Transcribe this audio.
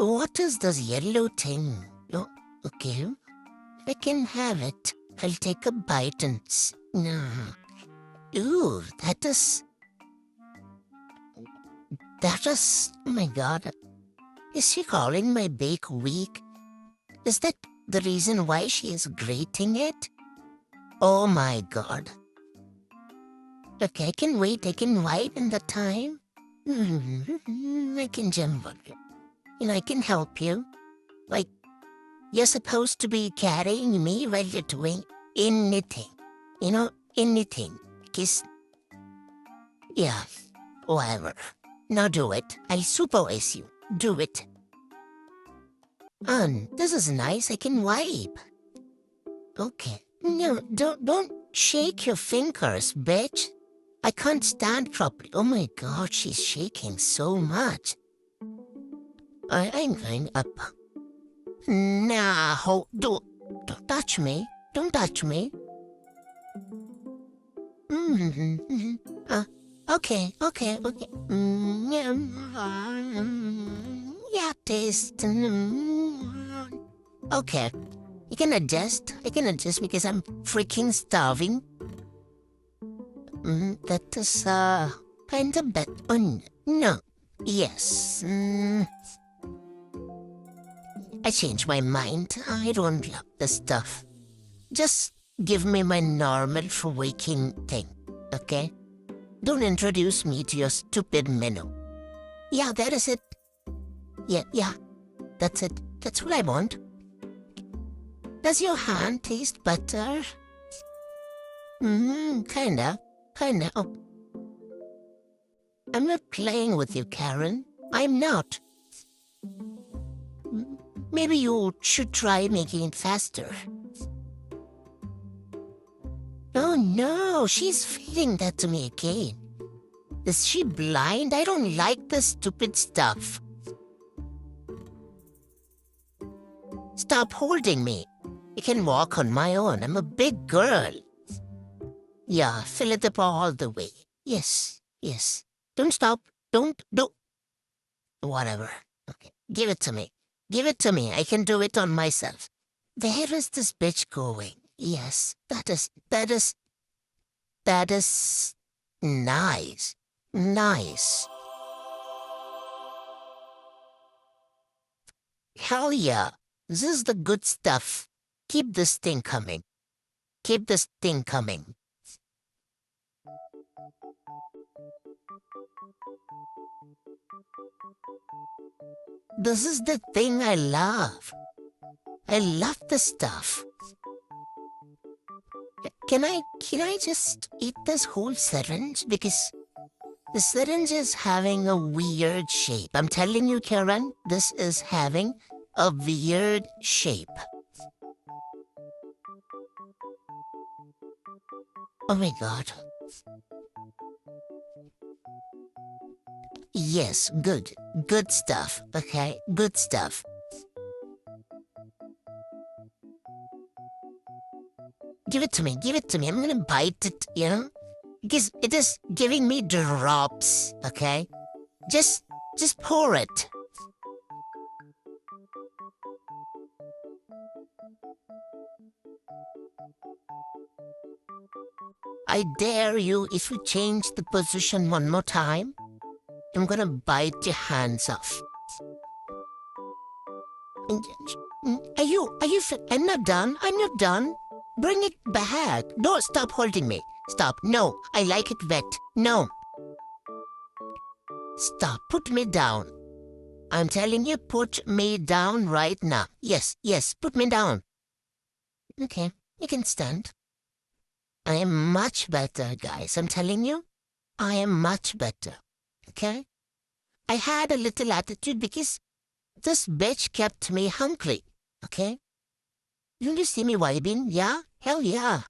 What is this yellow thing? Oh, okay. I can have it. I'll take a bite and no. Ooh, oh my God. Is she calling my bake weak? Is that the reason why she is grating it? Oh my God. Okay, I can wait in the time. I can jump on you. I can help you. Like, you're supposed to be carrying me while you're doing anything. Anything. Kiss. Yeah, whatever. Now do it. I supervise you. Do it. This is nice. I can wipe. Okay. No, don't shake your fingers, bitch. I can't stand properly. Oh my God, she's shaking so much. I'm going up. Nah, don't touch me. Don't touch me. Okay. Yeah, taste. Okay. You can adjust. I can adjust because I'm freaking starving. That is, kind of bad. No. Yes. I changed my mind. I don't love the stuff. Just give me my normal for waking thing, okay? Don't introduce me to your stupid menu. Yeah, that is it. Yeah, that's it. That's what I want. Does your hand taste butter? Kinda. Oh. I'm not playing with you, Karen. I'm not. Maybe you should try making it faster. Oh no, she's feeding that to me again. Is she blind? I don't like this stupid stuff. Stop holding me. I can walk on my own. I'm a big girl. Yeah, fill it up all the way. Yes. Don't stop. Don't. Whatever. Okay, give it to me. Give it to me. I can do it on myself. Where is this bitch going? Yes, that is nice. Nice. Hell yeah. This is the good stuff. Keep this thing coming. Keep this thing coming. This is the thing I love. I love this stuff. Can I just eat this whole syringe? Because the syringe is having a weird shape. I'm telling you, Karen, this is having a weird shape. Oh my God. Yes, good. Good stuff, okay? Good stuff. Give it to me. I'm gonna bite it, Because it is giving me drops, okay? Just pour it. I dare you, if you change the position one more time, I'm gonna bite your hands off. I'm not done. Bring it back. Don't stop holding me. Stop. No, I like it wet. No. Stop. Put me down. I'm telling you, put me down right now. Yes, put me down. Okay, you can stand. I am much better, guys. I'm telling you, I am much better. Okay? I had a little attitude because this bitch kept me hungry. Okay? Didn't you see me vibing? Yeah? Hell yeah.